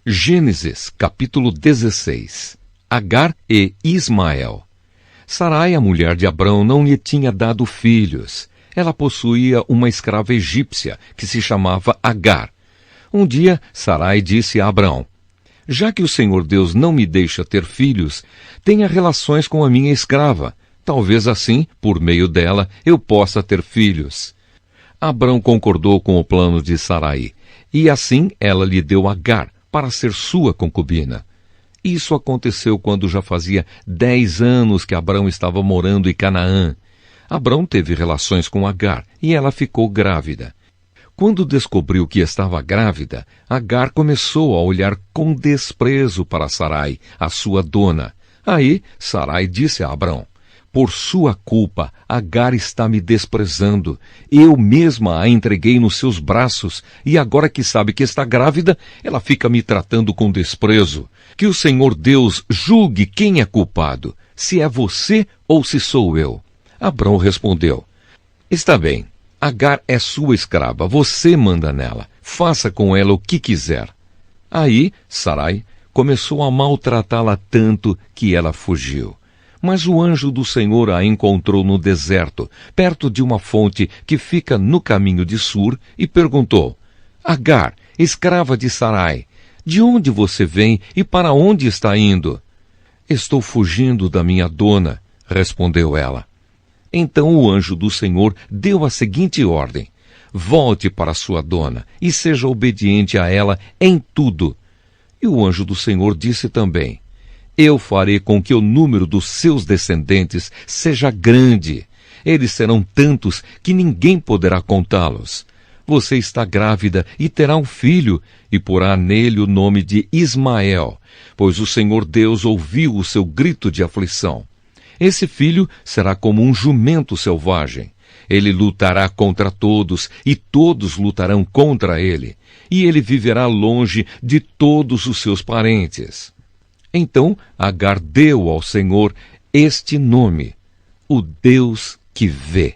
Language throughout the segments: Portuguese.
Gênesis, capítulo 16. Agar e Ismael. Sarai, a mulher de Abrão, não lhe tinha dado filhos. Ela possuía uma escrava egípcia, que se chamava Agar. Um dia, Sarai disse a Abrão: já que o Senhor Deus não me deixa ter filhos, tenha relações com a minha escrava. Talvez assim, por meio dela, eu possa ter filhos. Abrão concordou com o plano de Sarai, e assim ela lhe deu Agar para ser sua concubina. Isso aconteceu quando já fazia 10 anos que Abrão estava morando em Canaã. Abrão teve relações com Agar e ela ficou grávida. Quando descobriu que estava grávida, Agar começou a olhar com desprezo para Sarai, a sua dona. Aí Sarai disse a Abrão: por sua culpa, Agar está me desprezando. Eu mesma a entreguei nos seus braços, e agora que sabe que está grávida, ela fica me tratando com desprezo. Que o Senhor Deus julgue quem é culpado, se é você ou se sou eu. Abrão respondeu: está bem, Agar é sua escrava, você manda nela, faça com ela o que quiser. Aí Sarai começou a maltratá-la tanto que ela fugiu. Mas o anjo do Senhor a encontrou no deserto, perto de uma fonte que fica no caminho de Sur, e perguntou: Agar, escrava de Sarai, de onde você vem e para onde está indo? Estou fugindo da minha dona, respondeu ela. Então o anjo do Senhor deu a seguinte ordem: volte para sua dona e seja obediente a ela em tudo. E o anjo do Senhor disse também: eu farei com que o número dos seus descendentes seja grande. Eles serão tantos que ninguém poderá contá-los. Você está grávida e terá um filho, e porá nele o nome de Ismael, pois o Senhor Deus ouviu o seu grito de aflição. Esse filho será como um jumento selvagem. Ele lutará contra todos, e todos lutarão contra ele, e ele viverá longe de todos os seus parentes. Então Agar deu ao Senhor este nome: o Deus que vê.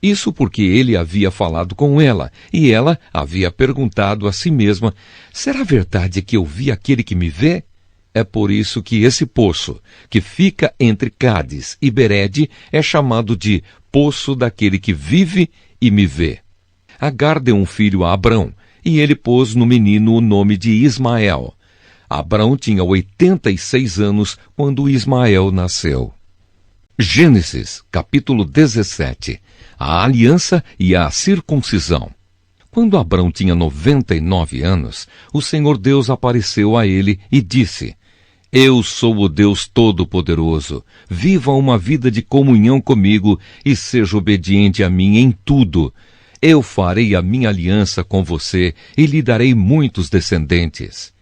Isso porque ele havia falado com ela, e ela havia perguntado a si mesma: será verdade que eu vi aquele que me vê? É por isso que esse poço, que fica entre Cádiz e Berede, é chamado de Poço daquele que vive e me vê. Agar deu um filho a Abrão, e ele pôs no menino o nome de Ismael. Abrão tinha 86 anos quando Ismael nasceu. Gênesis, capítulo 17. A aliança e a circuncisão. Quando Abrão tinha 99 anos, o Senhor Deus apareceu a ele e disse: eu sou o Deus Todo-Poderoso. Viva uma vida de comunhão comigo e seja obediente a mim em tudo. Eu farei a minha aliança com você e lhe darei muitos descendentes.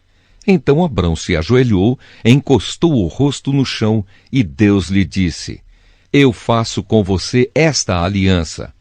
Então Abrão se ajoelhou, encostou o rosto no chão e Deus lhe disse: eu faço com você esta aliança.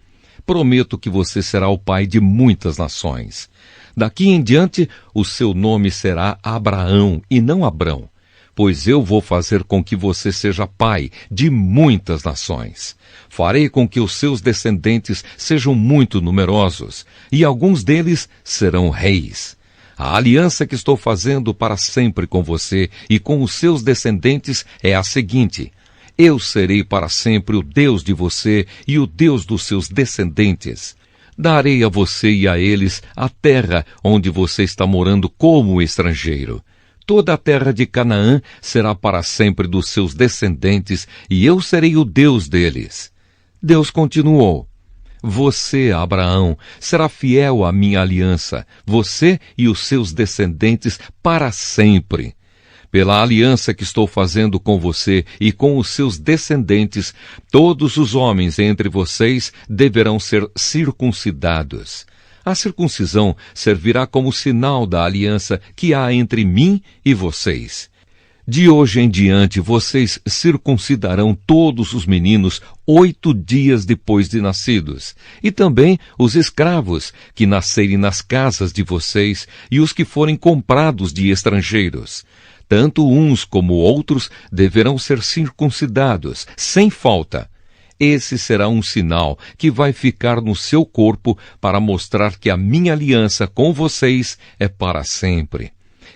Prometo que você será o pai de muitas nações. Daqui em diante, o seu nome será Abraão e não Abrão, pois eu vou fazer com que você seja pai de muitas nações. Farei com que os seus descendentes sejam muito numerosos, e alguns deles serão reis. A aliança que estou fazendo para sempre com você e com os seus descendentes é a seguinte: eu serei para sempre o Deus de você e o Deus dos seus descendentes. Darei a você e a eles a terra onde você está morando como estrangeiro. Toda a terra de Canaã será para sempre dos seus descendentes, e eu serei o Deus deles. Deus continuou: você, Abraão, será fiel à minha aliança, você e os seus descendentes para sempre. Pela aliança que estou fazendo com você e com os seus descendentes, todos os homens entre vocês deverão ser circuncidados. A circuncisão servirá como sinal da aliança que há entre mim e vocês. De hoje em diante, vocês circuncidarão todos os meninos 8 dias depois de nascidos, e também os escravos que nascerem nas casas de vocês e os que forem comprados de estrangeiros. Tanto uns como outros deverão ser circuncidados, sem falta. Esse será um sinal que vai ficar no seu corpo para mostrar que a minha aliança com vocês é para sempre.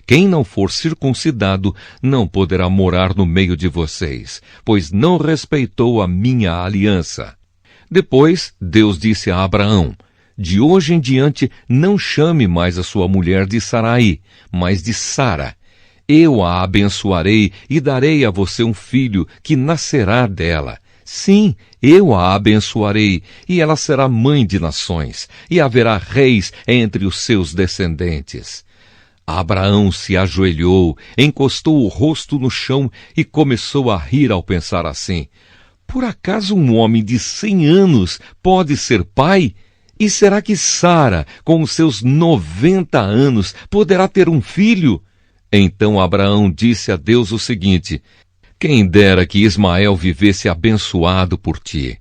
Quem não for circuncidado não poderá morar no meio de vocês, pois não respeitou a minha aliança. Depois, Deus disse a Abraão: de hoje em diante não chame mais a sua mulher de Sarai, mas de Sara. Eu a abençoarei e darei a você um filho que nascerá dela. Sim, eu a abençoarei, e ela será mãe de nações, e haverá reis entre os seus descendentes. Abraão se ajoelhou, encostou o rosto no chão e começou a rir ao pensar assim: por acaso um homem de 100 anos pode ser pai? E será que Sara, com os seus 90 anos, poderá ter um filho? Então Abraão disse a Deus o seguinte: quem dera que Ismael vivesse abençoado por ti.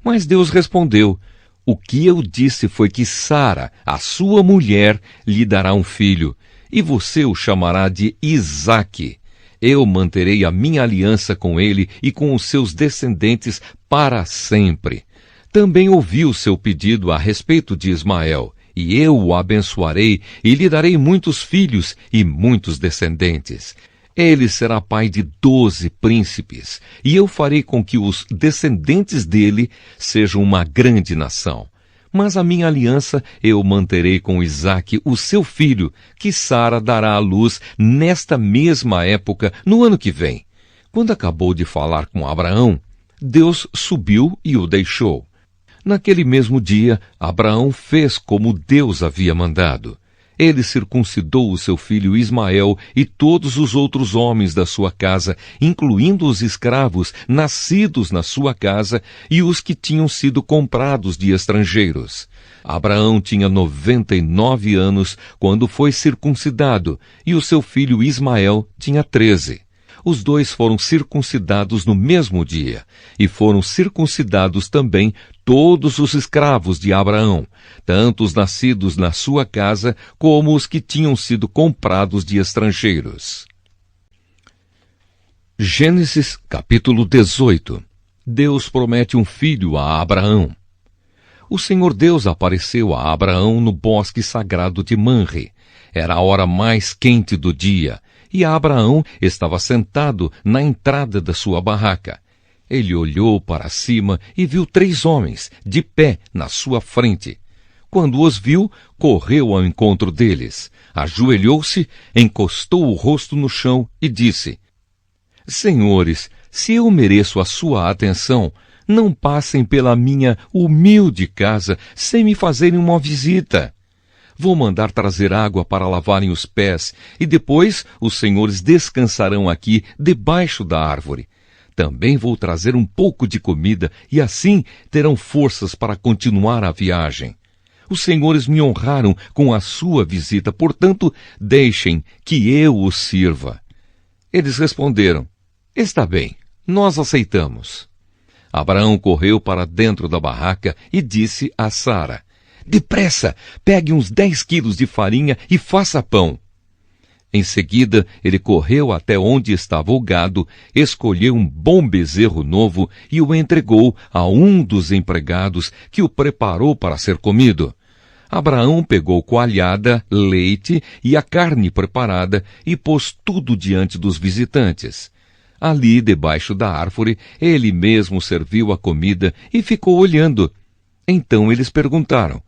Mas Deus respondeu: o que eu disse foi que Sara, a sua mulher, lhe dará um filho, e você o chamará de Isaque. Eu manterei a minha aliança com ele e com os seus descendentes para sempre. Também ouvi o seu pedido a respeito de Ismael, e eu o abençoarei e lhe darei muitos filhos e muitos descendentes. Ele será pai de 12 príncipes, e eu farei com que os descendentes dele sejam uma grande nação. Mas a minha aliança eu manterei com Isaque, o seu filho, que Sara dará à luz nesta mesma época, no ano que vem. Quando acabou de falar com Abraão, Deus subiu e o deixou. Naquele mesmo dia, Abraão fez como Deus havia mandado. Ele circuncidou o seu filho Ismael e todos os outros homens da sua casa, incluindo os escravos nascidos na sua casa e os que tinham sido comprados de estrangeiros. Abraão tinha 99 anos quando foi circuncidado e o seu filho Ismael tinha 13. Os dois foram circuncidados no mesmo dia, e foram circuncidados também todos os escravos de Abraão, tanto os nascidos na sua casa como os que tinham sido comprados de estrangeiros. Gênesis capítulo 18. Deus promete um filho a Abraão. O Senhor Deus apareceu a Abraão no bosque sagrado de Manre. Era a hora mais quente do dia, e Abraão estava sentado na entrada da sua barraca. Ele olhou para cima e viu 3 homens, de pé, na sua frente. Quando os viu, correu ao encontro deles, ajoelhou-se, encostou o rosto no chão e disse: Senhores, se eu mereço a sua atenção, não passem pela minha humilde casa sem me fazerem uma visita. Vou mandar trazer água para lavarem os pés, e depois os senhores descansarão aqui debaixo da árvore. Também vou trazer um pouco de comida, e assim terão forças para continuar a viagem. Os senhores me honraram com a sua visita, portanto, deixem que eu os sirva. Eles responderam: Está bem, nós aceitamos. Abraão correu para dentro da barraca e disse a Sara: Depressa, pegue uns 10 quilos de farinha e faça pão. Em seguida, ele correu até onde estava o gado, escolheu um bom bezerro novo e o entregou a um dos empregados, que o preparou para ser comido. Abraão pegou coalhada, leite e a carne preparada e pôs tudo diante dos visitantes. Ali, debaixo da árvore, ele mesmo serviu a comida e ficou olhando. Então eles perguntaram: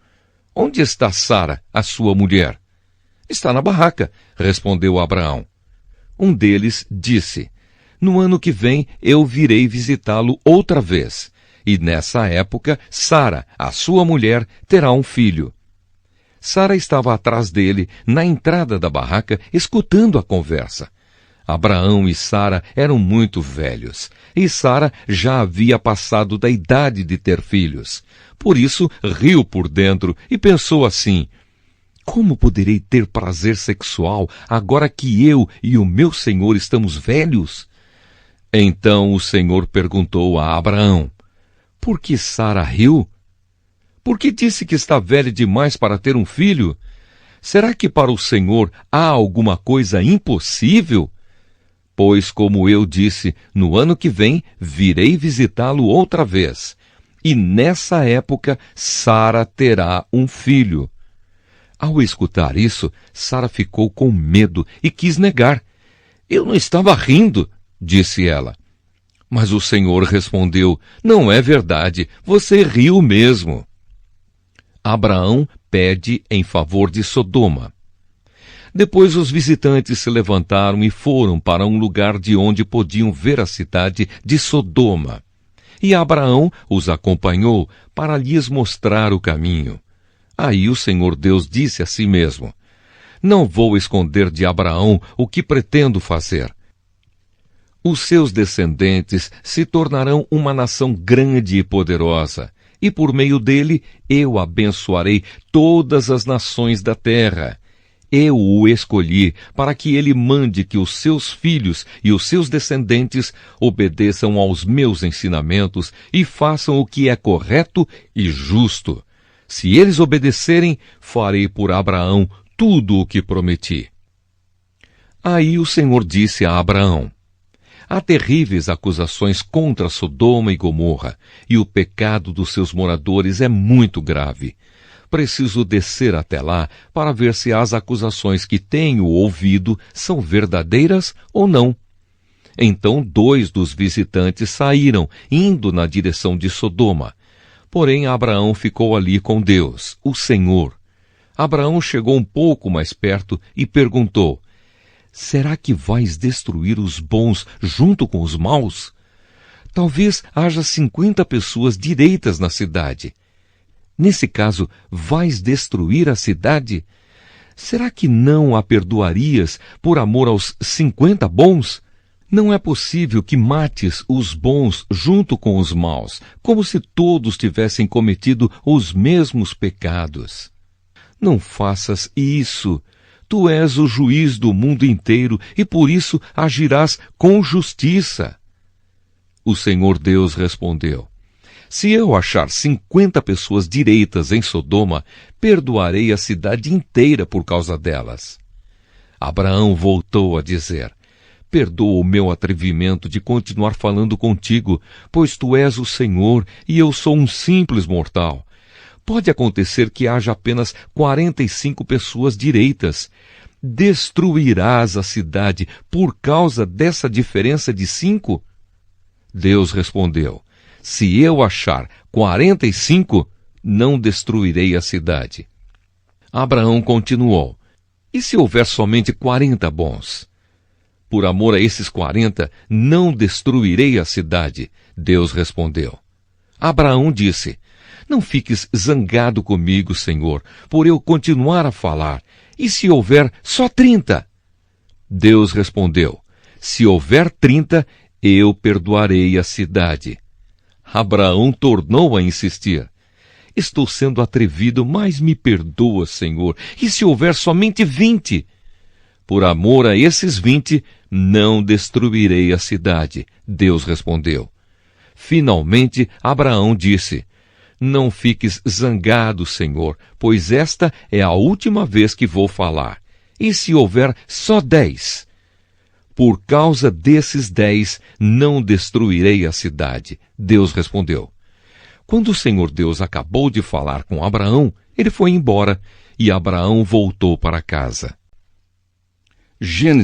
Onde está Sara, a sua mulher? Está na barraca, respondeu Abraão. Um deles disse: No ano que vem eu virei visitá-lo outra vez, e nessa época Sara, a sua mulher, terá um filho. Sara estava atrás dele, na entrada da barraca, escutando a conversa. Abraão e Sara eram muito velhos, e Sara já havia passado da idade de ter filhos. Por isso, riu por dentro e pensou assim: Como poderei ter prazer sexual agora que eu e o meu senhor estamos velhos? Então o Senhor perguntou a Abraão: Por que Sara riu? Por que disse que está velha demais para ter um filho? Será que para o Senhor há alguma coisa impossível? Pois, como eu disse, no ano que vem virei visitá-lo outra vez, e nessa época Sara terá um filho. Ao escutar isso, Sara ficou com medo e quis negar. Eu não estava rindo, disse ela. Mas o Senhor respondeu, não é verdade, você riu mesmo. Abraão pede em favor de Sodoma. Depois os visitantes se levantaram e foram para um lugar de onde podiam ver a cidade de Sodoma. E Abraão os acompanhou para lhes mostrar o caminho. Aí o Senhor Deus disse a si mesmo, não vou esconder de Abraão o que pretendo fazer. Os seus descendentes se tornarão uma nação grande e poderosa, e por meio dele eu abençoarei todas as nações da terra. Eu o escolhi para que ele mande que os seus filhos e os seus descendentes obedeçam aos meus ensinamentos e façam o que é correto e justo. Se eles obedecerem, farei por Abraão tudo o que prometi. Aí o Senhor disse a Abraão, há terríveis acusações contra Sodoma e Gomorra, e o pecado dos seus moradores é muito grave. Preciso descer até lá para ver se as acusações que tenho ouvido são verdadeiras ou não. Então 2 dos visitantes saíram, indo na direção de Sodoma. Porém Abraão ficou ali com Deus, o Senhor. Abraão chegou um pouco mais perto e perguntou, será que vais destruir os bons junto com os maus? Talvez haja 50 pessoas direitas na cidade. Nesse caso, vais destruir a cidade? Será que não a perdoarias por amor aos 50 bons? Não é possível que mates os bons junto com os maus, como se todos tivessem cometido os mesmos pecados. Não faças isso. Tu és o juiz do mundo inteiro e por isso agirás com justiça. O Senhor Deus respondeu, se eu achar 50 pessoas direitas em Sodoma, perdoarei a cidade inteira por causa delas. Abraão voltou a dizer, perdoa o meu atrevimento de continuar falando contigo, pois tu és o Senhor e eu sou um simples mortal. Pode acontecer que haja apenas 45 pessoas direitas. Destruirás a cidade por causa dessa diferença de 5? Deus respondeu, se eu achar 45, não destruirei a cidade. Abraão continuou, e se houver somente 40 bons? Por amor a esses 40, não destruirei a cidade. Deus respondeu. Abraão disse, não fiques zangado comigo, Senhor, por eu continuar a falar. E se houver só 30? Deus respondeu, se houver 30, eu perdoarei a cidade. Abraão tornou a insistir. Estou sendo atrevido, mas me perdoa, Senhor. E se houver somente 20? Por amor a esses 20, não destruirei a cidade. Deus respondeu. Finalmente, Abraão disse, não fiques zangado, Senhor, pois esta é a última vez que vou falar. E se houver só 10? Por causa desses 10, não destruirei a cidade. Deus respondeu. Quando o Senhor Deus acabou de falar com Abraão, ele foi embora, e Abraão voltou para casa. Gênesis